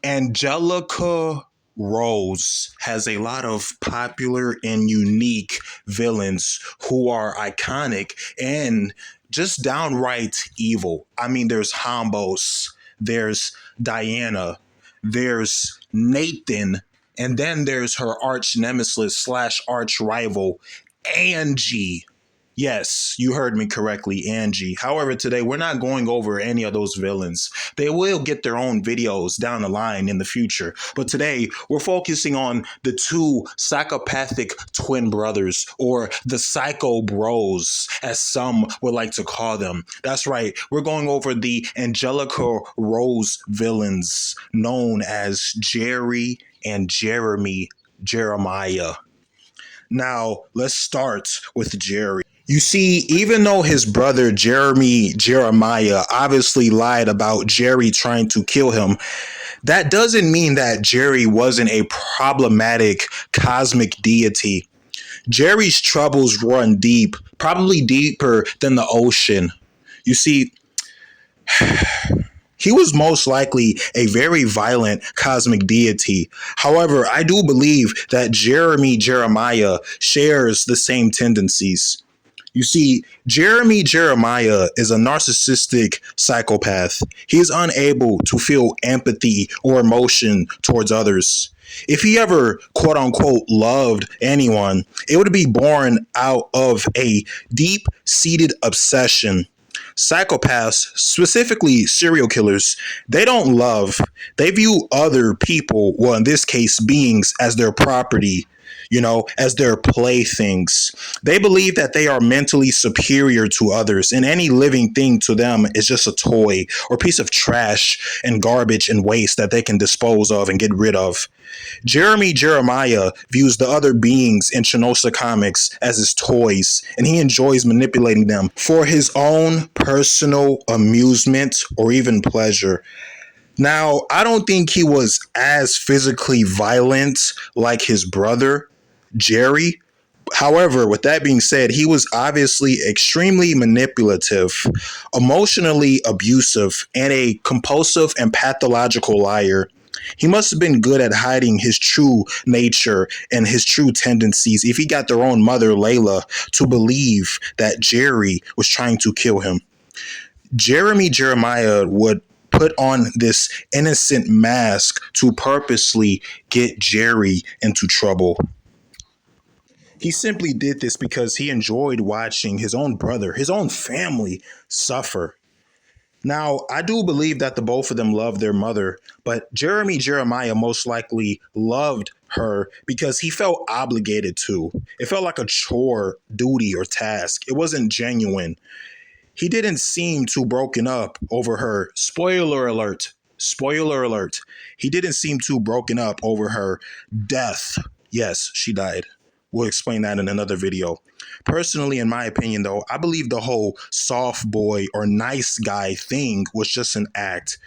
Angelica Rose has a lot of popular and unique villains who are iconic and just downright evil. I mean, there's Hombos, there's Diana, there's Nathan, and then there's her arch nemesis slash arch rival, Angie. Yes, you heard me correctly, Angie. However, today we're not going over any of those villains. They will get their own videos down the line in the future. But today we're focusing on the two psychopathic twin brothers, or the Psycho Bros, as some would like to call them. That's right, we're going over the Angelica Rose villains known as Jerry and Jeremiah. Now, let's start with Jerry. You see, even though his brother Jeremiah obviously lied about Jerry trying to kill him, that doesn't mean that Jerry wasn't a problematic cosmic deity. Jerry's troubles run deep, probably deeper than the ocean. You see, he was most likely a very violent cosmic deity. However, I do believe that Jeremiah shares the same tendencies. You see, Jeremiah is a narcissistic psychopath. He is unable to feel empathy or emotion towards others. If he ever, quote unquote, loved anyone, it would be born out of a deep seated obsession. Psychopaths, specifically serial killers, they don't love. They view other people, well, in this case, beings, as their property, as their playthings. They believe that they are mentally superior to others, and any living thing to them is just a toy or piece of trash and garbage and waste that they can dispose of and get rid of. Jeremiah views the other beings in Shinosa comics as his toys, and he enjoys manipulating them for his own personal amusement or even pleasure. Now, I don't think he was as physically violent like his brother, Jerry. However, with that being said, he was obviously extremely manipulative, emotionally abusive, and a compulsive and pathological liar. He must have been good at hiding his true nature and his true tendencies if he got their own mother, Layla, to believe that Jerry was trying to kill him. Jeremiah would put on this innocent mask to purposely get Jerry into trouble. He simply did this because he enjoyed watching his own brother, his own family suffer. Now, I do believe that the both of them loved their mother, but Jeremiah most likely loved her because he felt obligated to. It felt like a chore, duty, or task. It wasn't genuine. He didn't seem too broken up over her. Spoiler alert. Spoiler alert. He didn't seem too broken up over her death. Yes, she died. We'll explain that in another video. Personally, in my opinion, though, I believe the whole soft boy or nice guy thing was just an act.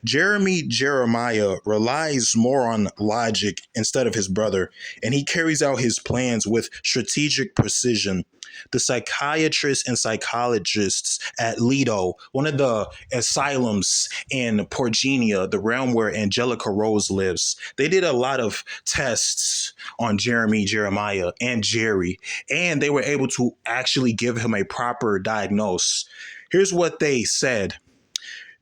Jeremiah relies more on logic instead of his brother, and he carries out his plans with strategic precision. The psychiatrists and psychologists at Lido, one of the asylums in Porgenia, the realm where Angelica Rose lives, they did a lot of tests on Jeremiah, and Jerry, and they were able to actually give him a proper diagnosis. Here's what they said.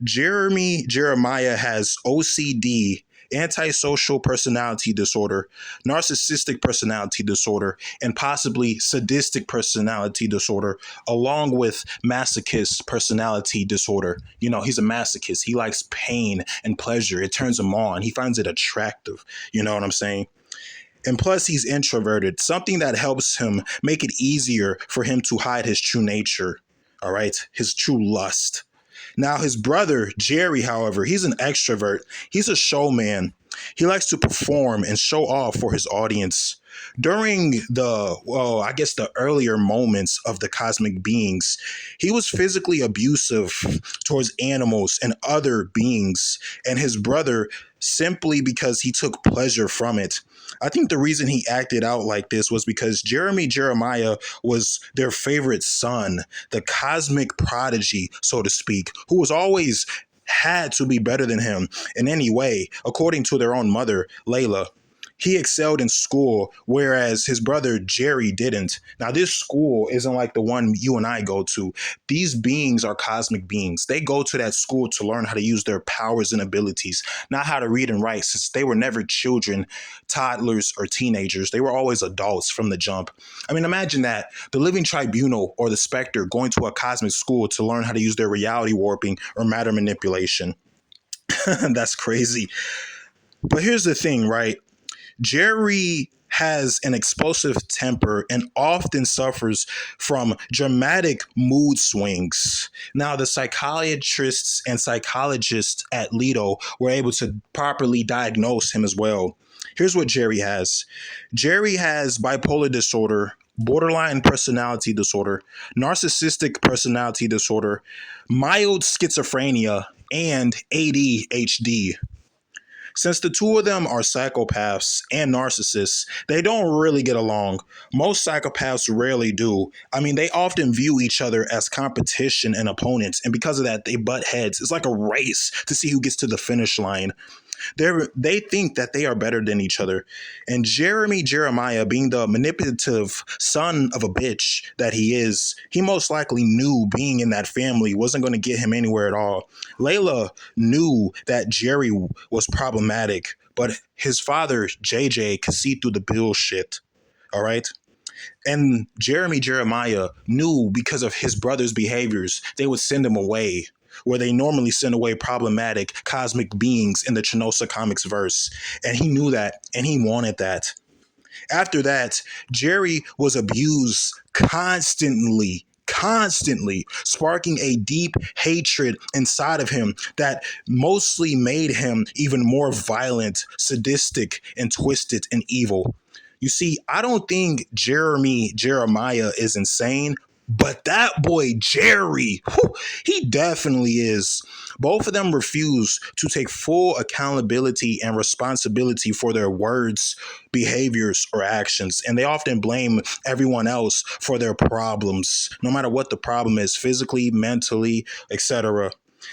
Jeremiah has OCD, antisocial personality disorder, narcissistic personality disorder, and possibly sadistic personality disorder, along with masochist personality disorder. He's a masochist. He likes pain and pleasure. It turns him on. He finds it attractive. You know what I'm saying? And plus, he's introverted, something that helps him make it easier for him to hide his true nature. All right, his true lust. Now, his brother, Jerry, however, he's an extrovert. He's a showman. He likes to perform and show off for his audience. During the earlier moments of the cosmic beings, he was physically abusive towards animals and other beings, and his brother simply because he took pleasure from it. I think the reason he acted out like this was because Jeremiah was their favorite son, the cosmic prodigy, so to speak, who was always had to be better than him in any way, according to their own mother, Layla. He excelled in school, whereas his brother Jerry didn't. Now, this school isn't like the one you and I go to. These beings are cosmic beings. They go to that school to learn how to use their powers and abilities, not how to read and write, since they were never children, toddlers, or teenagers. They were always adults from the jump. I mean, imagine that the living tribunal or the specter going to a cosmic school to learn how to use their reality warping or matter manipulation. That's crazy. But here's the thing, right? Jerry has an explosive temper and often suffers from dramatic mood swings. Now, the psychiatrists and psychologists at Lido were able to properly diagnose him as well. Here's what Jerry has. Jerry has bipolar disorder, borderline personality disorder, narcissistic personality disorder, mild schizophrenia, and ADHD. Since the two of them are psychopaths and narcissists, they don't really get along. Most psychopaths rarely do. I mean, they often view each other as competition and opponents, and because of that, they butt heads. It's like a race to see who gets to the finish line. They think that they are better than each other. And Jeremiah, being the manipulative son of a bitch that he is, he most likely knew being in that family wasn't going to get him anywhere at all. Layla knew that Jerry was problematic, but his father, JJ, could see through the bullshit. All right. And Jeremiah knew because of his brother's behaviors, they would send him away where they normally send away problematic cosmic beings in the Chinosa Comics verse. And he knew that and he wanted that. After that, Jerry was abused constantly, sparking a deep hatred inside of him that mostly made him even more violent, sadistic, and twisted and evil. You see, I don't think Jeremiah is insane, but that boy Jerry, he definitely is. Both of them refuse to take full accountability and responsibility for their words, behaviors, or actions. And they often blame everyone else for their problems, no matter what the problem is, physically, mentally, etc.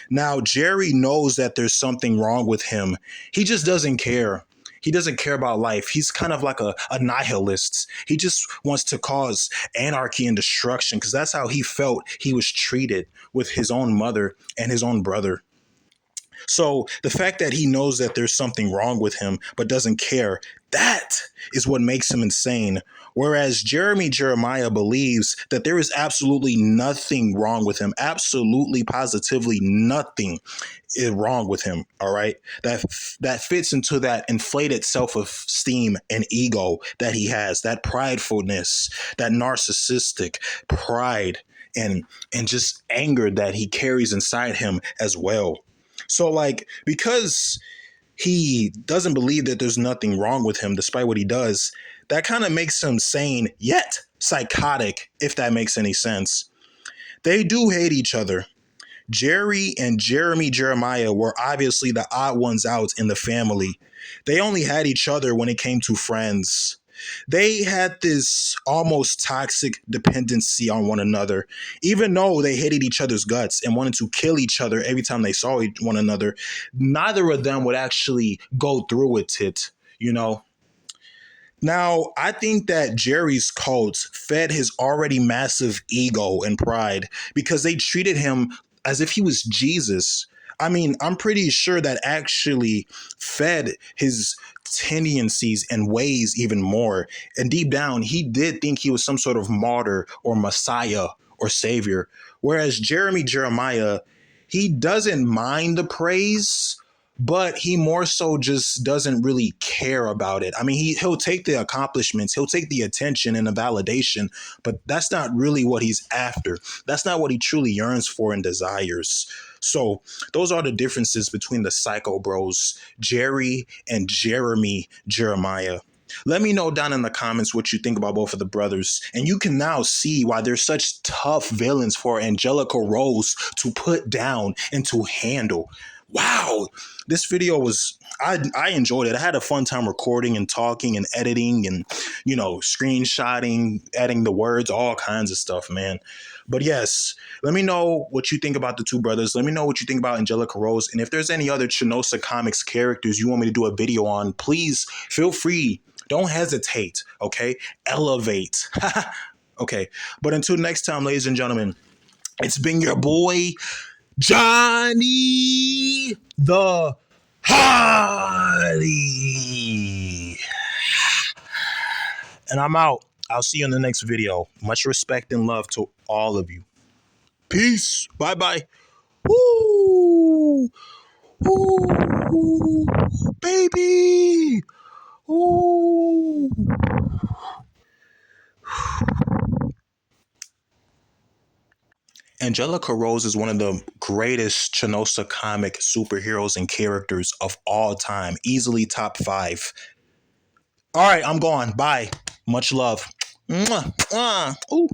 Now, Jerry knows that there's something wrong with him. He just doesn't care. He doesn't care about life. He's kind of like a nihilist. He just wants to cause anarchy and destruction because that's how he felt he was treated with his own mother and his own brother. So the fact that he knows that there's something wrong with him but doesn't care, that is what makes him insane. Whereas Jeremiah believes that there is absolutely nothing wrong with him, absolutely positively nothing is wrong with him. All right, that fits into that inflated self-esteem and ego that he has, that pridefulness, that narcissistic pride and just anger that he carries inside him as well. So like, because he doesn't believe that there's nothing wrong with him despite what he does, that kind of makes him sane yet psychotic, if that makes any sense. They do hate each other. Jerry and Jeremiah were obviously the odd ones out in the family. They only had each other when it came to friends. They had this almost toxic dependency on one another. Even though they hated each other's guts and wanted to kill each other every time they saw one another, neither of them would actually go through with it, you know? Now, I think that Jerry's cult fed his already massive ego and pride because they treated him as if he was Jesus. I mean, I'm pretty sure that actually fed his tendencies and ways even more. And deep down, he did think he was some sort of martyr or messiah or savior. Whereas Jeremiah, he doesn't mind the praise, but he more so just doesn't really care about it. I mean, he'll take the accomplishments, he'll take the attention and the validation, but that's not really what he's after. That's not what he truly yearns for and desires. So those are the differences between the Psycho Bros, Jerry and Jeremiah. Let me know down in the comments what you think about both of the brothers. And you can now see why they're such tough villains for Angelica Rose to put down and to handle. Wow, this video was I enjoyed it. I had a fun time recording and talking and editing and screenshotting, adding the words, all kinds of stuff, man. But yes, let me know what you think about the two brothers. Let me know what you think about Angelica Rose, and if there's any other Chinosa Comics characters you want me to do a video on, please feel free. Don't hesitate. Okay, elevate. Okay, but until next time, ladies and gentlemen, it's been your boy Johnny the Hardy. And I'm out. I'll see you in the next video. Much respect and love to all of you. Peace. Bye bye. Woo! Woo! Baby! Woo! Angelica Rose is one of the greatest Chinosa comic superheroes and characters of all time. Easily top 5. All right, I'm gone. Bye. Much love. Mwah. Ooh.